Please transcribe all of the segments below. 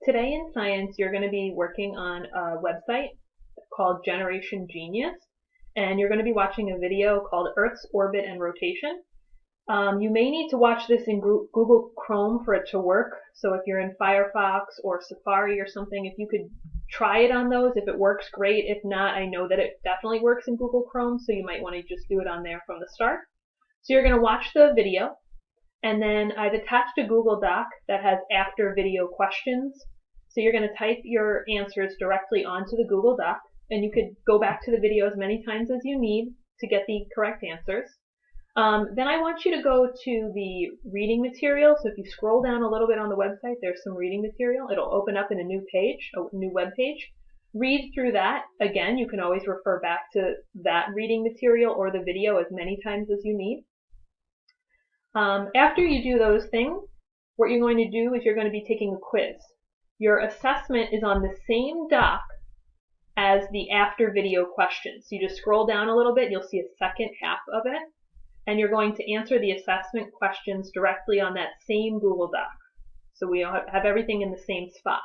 Today in science, you're going to be working on a website called Generation Genius, and you're going to be watching a video called Earth's Orbit and Rotation. You may need to watch this in Google Chrome for it to work, so if you're in Firefox or Safari or something, if you could try it on those, if it works, great. If not, I know that it definitely works in Google Chrome, so you might want to just do it on there from the start. So you're going to watch the video, and then I've attached a Google Doc that has after video questions. So you're going to type your answers directly onto the Google Doc, and you could go back to the video as many times as you need to get the correct answers. Then I want you to go to the reading material. So if you scroll down a little bit on the website, there's some reading material. It'll open up in a new page, a new web page. Read through that. Again, you can always refer back to that reading material or the video as many times as you need. After you do those things, what you're going to do is you're going to be taking a quiz. Your assessment is on the same doc as the after video questions. So you just scroll down a little bit, you'll see a second half of it, and you're going to answer the assessment questions directly on that same Google Doc. So we have everything in the same spot.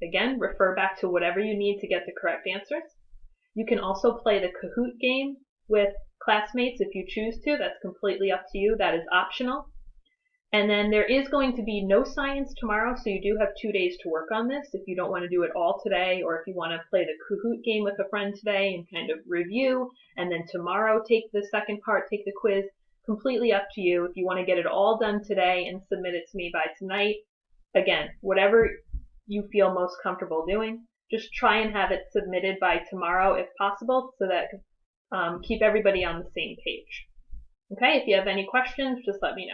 Again, refer back to whatever you need to get the correct answers. You can also play the Kahoot game with classmates if you choose to. That's completely up to you. That is optional. And then there is going to be no science tomorrow, so you do have 2 days to work on this if you don't want to do it all today, or if you want to play the Kahoot game with a friend today and kind of review, and then tomorrow take the second part, take the quiz. Completely up to you. If you want to get it all done today and submit it to me by tonight, again, whatever you feel most comfortable doing, just try and have it submitted by tomorrow if possible, so that keep everybody on the same page. Okay, if you have any questions, just let me know.